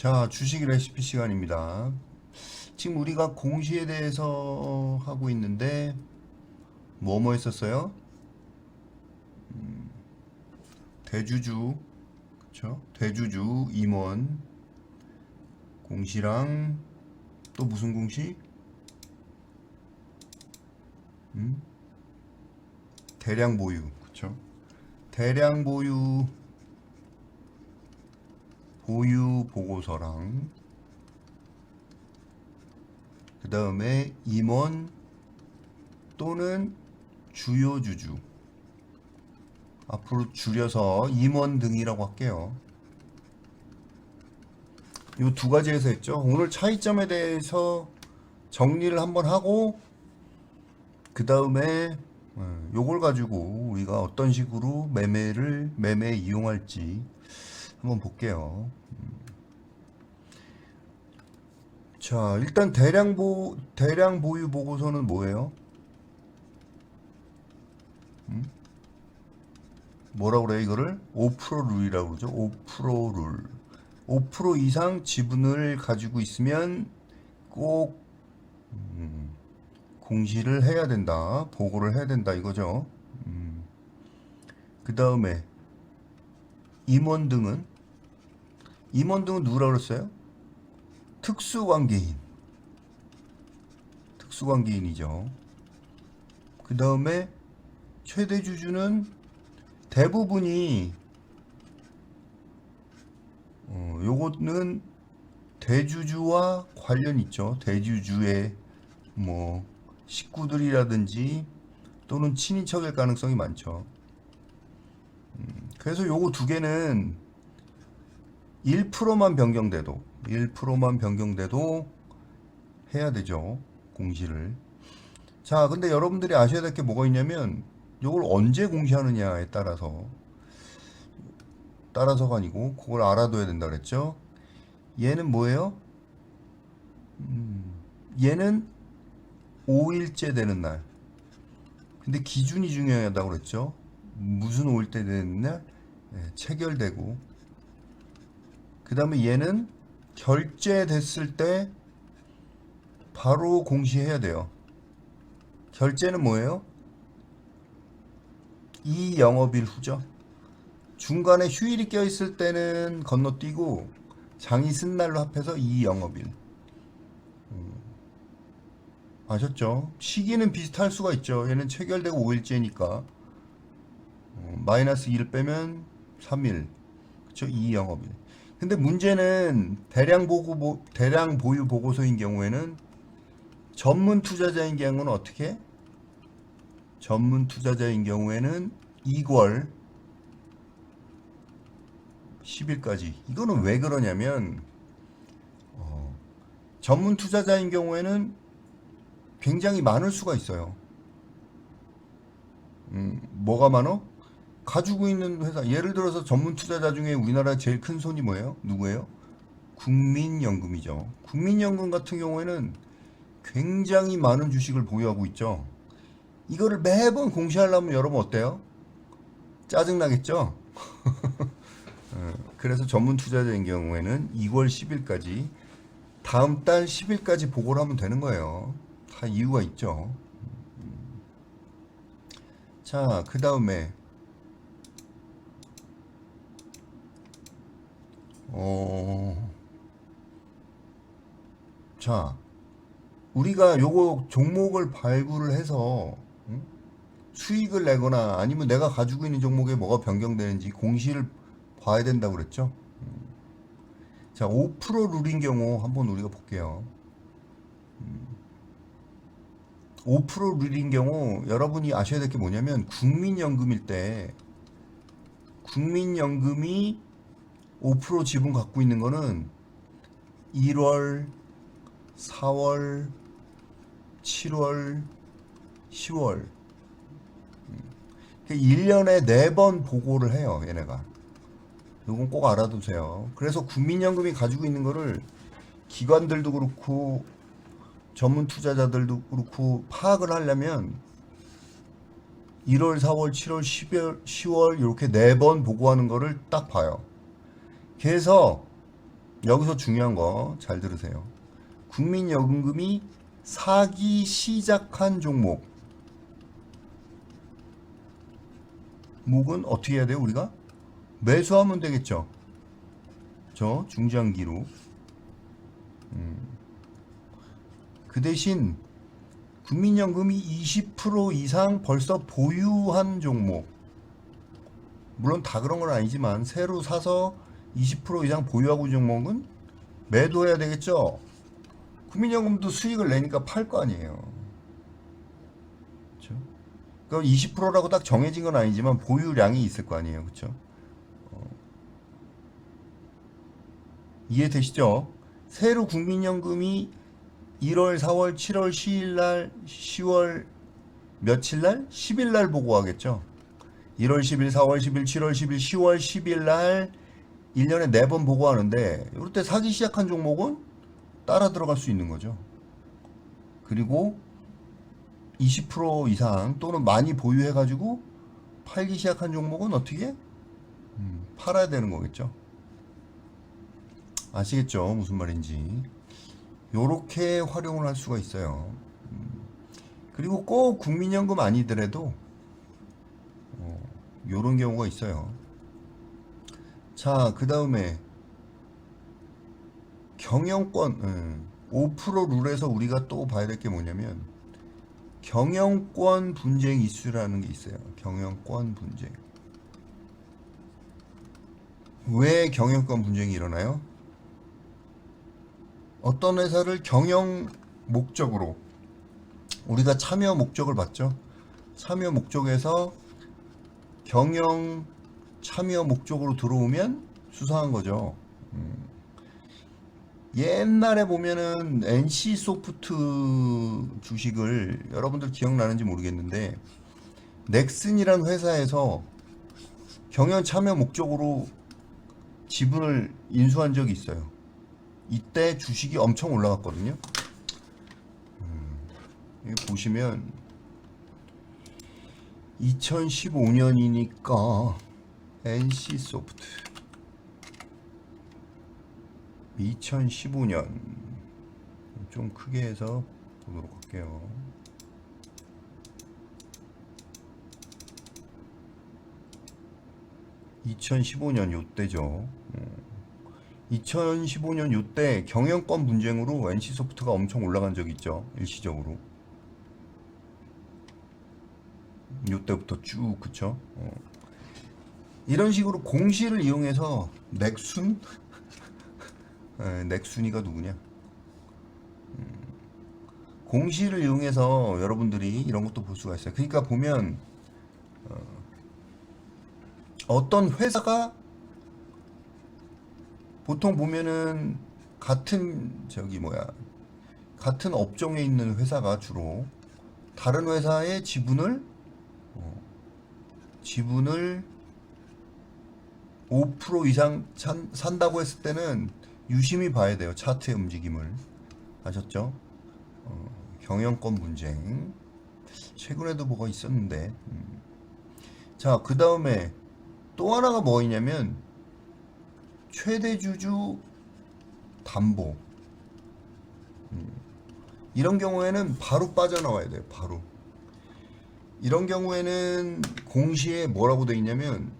자, 주식 레시피 시간입니다. 지금 우리가 공시에 대해서 하고 있는데 뭐 했었어요? 대주주, 그쵸? 대주주, 임원, 공시랑 또 무슨 공시? 대량 보유, 그쵸? 대량 보유 보고서랑 그 다음에 임원 또는 주요 주주, 앞으로 줄여서 임원 등이라고 할게요. 이 두 가지에서 했죠. 오늘 차이점에 대해서 정리를 한번 하고 그 다음에 요걸 가지고 우리가 어떤 식으로 매매에 이용할지 한번 볼게요. 자, 일단 대량 보유 보고서는 뭐예요? 뭐라고 그래요, 이거를? 5% 룰이라고 그러죠. 5% 룰. 5% 이상 지분을 가지고 있으면 꼭 공시를 해야 된다. 보고를 해야 된다 이거죠. 그 다음에 임원 등은 누구라고 그랬어요? 특수관계인이죠. 그 다음에 최대 주주는 대부분이 요거는 대주주와 관련 있죠. 대주주의 뭐 식구들이라든지 또는 친인척일 가능성이 많죠. 그래서 요거 두 개는 1%만 변경돼도 해야 되죠. 공시를. 자, 근데 여러분들이 아셔야 될 게 뭐가 있냐면 요걸 언제 공시하느냐에 따라서가 아니고 그걸 알아둬야 된다 그랬죠. 얘는 뭐예요? 얘는 5일째 되는 날. 근데 기준이 중요하다고 그랬죠. 무슨 5일째 되는 날? 체결되고. 그 다음에 얘는 결제됐을 때 바로 공시해야 돼요. 결제는 뭐예요? 2영업일 후죠. 중간에 휴일이 껴있을 때는 건너뛰고 장이 쓴 날로 합해서 2영업일. 아셨죠? 시기는 비슷할 수가 있죠. 얘는 체결되고 5일째니까 마이너스 1 빼면 3일. 그쵸? 2영업일. 근데 문제는 대량 보유 보고서인 경우에는 전문 투자자인 경우는 어떻게? 전문 투자자인 경우에는 2월 10일까지. 이거는 왜 그러냐면 전문 투자자인 경우에는 굉장히 많을 수가 있어요. 뭐가 많어? 가지고 있는 회사. 예를 들어서 전문 투자자 중에 우리나라 제일 큰 손이 뭐예요? 누구예요? 국민연금이죠. 국민연금 같은 경우에는 굉장히 많은 주식을 보유하고 있죠. 이거를 매번 공시하려면 여러분 어때요? 짜증나겠죠? 그래서 전문 투자자인 경우에는 2월 10일까지 다음 달 10일까지 보고를 하면 되는 거예요. 다 이유가 있죠. 자, 그 다음에 자, 우리가 요거 종목을 발굴을 해서 수익을 내거나 아니면 내가 가지고 있는 종목에 뭐가 변경되는지 공시를 봐야 된다고 그랬죠. 자, 5% 룰인 경우 한번 우리가 볼게요. 5% 룰인 경우 여러분이 아셔야 될 게 뭐냐면 국민연금일 때 국민연금이 5% 지분 갖고 있는 거는 1월, 4월, 7월, 10월 1년에 4번 보고를 해요, 얘네가. 이건 꼭 알아두세요. 그래서 국민연금이 가지고 있는 거를 기관들도 그렇고 전문 투자자들도 그렇고 파악을 하려면 1월, 4월, 7월, 10월 이렇게 4번 보고하는 거를 딱 봐요. 그래서 여기서 중요한 거 잘 들으세요. 국민연금이 사기 시작한 종목 목은 어떻게 해야 돼요? 우리가 매수하면 되겠죠. 저 중장기로. 그 대신 국민연금이 20% 이상 벌써 보유한 종목, 물론 다 그런 건 아니지만 새로 사서 20% 이상 보유하고 있는 종목은 매도해야 되겠죠. 국민연금도 수익을 내니까 팔 거 아니에요. 그렇죠? 그럼 20%라고 딱 정해진 건 아니지만 보유량이 있을 거 아니에요. 그렇죠? 이해되시죠? 새로 국민연금이 1월, 4월, 7월, 10일 날, 10월 며칠 날? 10일 날 보고하겠죠. 1월 10일, 4월 10일, 7월 10일, 10월 10일 날 1년에 4번 보고하는데 이럴 때 사기 시작한 종목은 따라 들어갈 수 있는 거죠. 그리고 20% 이상 또는 많이 보유해가지고 팔기 시작한 종목은 어떻게? 팔아야 되는 거겠죠. 아시겠죠? 무슨 말인지. 요렇게 활용을 할 수가 있어요. 그리고 꼭 국민연금 아니더라도 요런 경우가 있어요. 자, 그 다음에 경영권 5% 룰에서 우리가 또 봐야 될 게 뭐냐면 경영권 분쟁 이슈라는 게 있어요. 경영권 분쟁. 왜 경영권 분쟁이 일어나요? 어떤 회사를 경영 목적으로 우리가 참여 목적을 봤죠. 참여 목적에서 경영 참여 목적으로 들어오면 수상한 거죠. 옛날에 보면은 NC 소프트 주식을 여러분들 기억나는지 모르겠는데 넥슨이라는 회사에서 경영 참여 목적으로 지분을 인수한 적이 있어요. 이때 주식이 엄청 올라갔거든요. 여기 보시면 2015년이니까 NC 소프트 2015년 좀 크게 해서 보도록 할게요. 2015년 요때죠. 2015년 요때 경영권 분쟁으로 NC소프트가 엄청 올라간 적이 있죠. 일시적으로. 요때부터 쭉 그쵸? 이런 식으로 공시를 이용해서 넥순? 넥순이가 누구냐? 공시를 이용해서 여러분들이 이런 것도 볼 수가 있어요. 그러니까 보면 어떤 회사가 보통 보면은 같은 같은 업종에 있는 회사가 주로 다른 회사의 지분을 5% 이상 산다고 했을 때는 유심히 봐야 돼요. 차트의 움직임을. 아셨죠? 경영권 분쟁. 최근에도 뭐가 있었는데. 자, 그 다음에 또 하나가 뭐냐면 최대 주주 담보. 이런 경우에는 바로 빠져나와야 돼요. 바로. 이런 경우에는 공시에 뭐라고 되어 있냐면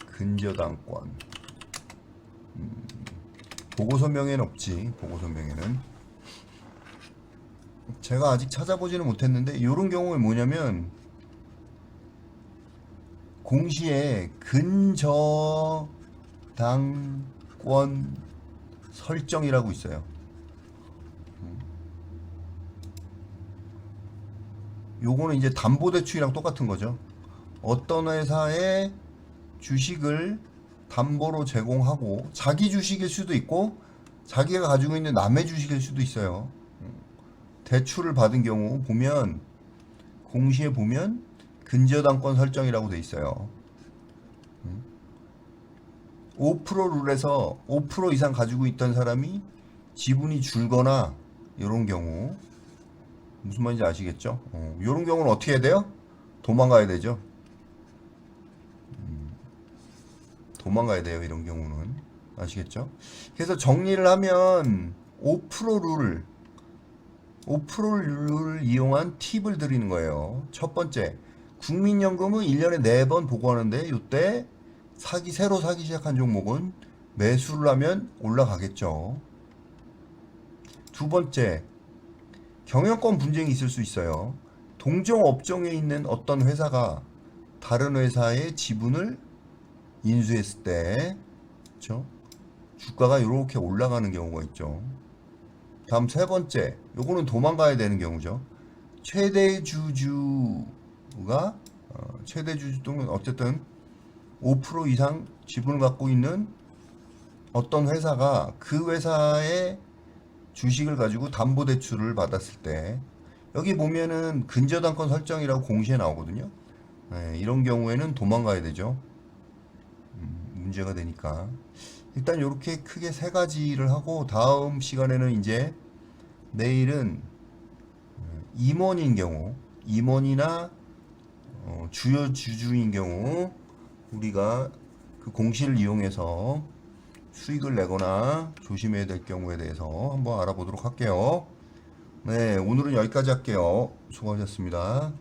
근저당권. 보고서명에는 없지. 보고서명에는 제가 아직 찾아보지는 못했는데 이런 경우에 뭐냐면 공시에 근저당권 설정이라고 있어요. 요거는 이제 담보대출이랑 똑같은 거죠. 어떤 회사의 주식을 담보로 제공하고 자기 주식일 수도 있고 자기가 가지고 있는 남의 주식일 수도 있어요. 대출을 받은 경우 보면 공시에 보면 근저당권 설정이라고 돼 있어요. 5% 룰에서 5% 이상 가지고 있던 사람이 지분이 줄거나 이런 경우 무슨 말인지 아시겠죠? 이런 경우는 어떻게 해야 돼요? 도망가야 되죠. 도망가야 돼요. 이런 경우는. 아시겠죠? 그래서 정리를 하면 5%를 이용한 팁을 드리는 거예요. 첫 번째, 국민연금은 1년에 4번 보고하는데 이때 새로 사기 시작한 종목은 매수를 하면 올라가겠죠. 두 번째, 경영권 분쟁이 있을 수 있어요. 동종 업종에 있는 어떤 회사가 다른 회사의 지분을 인수했을 때, 그렇죠? 주가가 이렇게 올라가는 경우가 있죠. 다음 세 번째, 요거는 도망가야 되는 경우죠. 최대 주주가 최대 주주 또는 어쨌든 5% 이상 지분을 갖고 있는 어떤 회사가 그 회사의 주식을 가지고 담보대출을 받았을 때 여기 보면은 근저당권 설정이라고 공시에 나오거든요. 네, 이런 경우에는 도망가야 되죠. 문제가 되니까. 일단 이렇게 크게 세 가지를 하고 다음 시간에는 이제 내일은 임원인 경우, 임원이나 주요 주주인 경우 우리가 그 공시를 이용해서 수익을 내거나 조심해야 될 경우에 대해서 한번 알아보도록 할게요. 네, 오늘은 여기까지 할게요. 수고하셨습니다.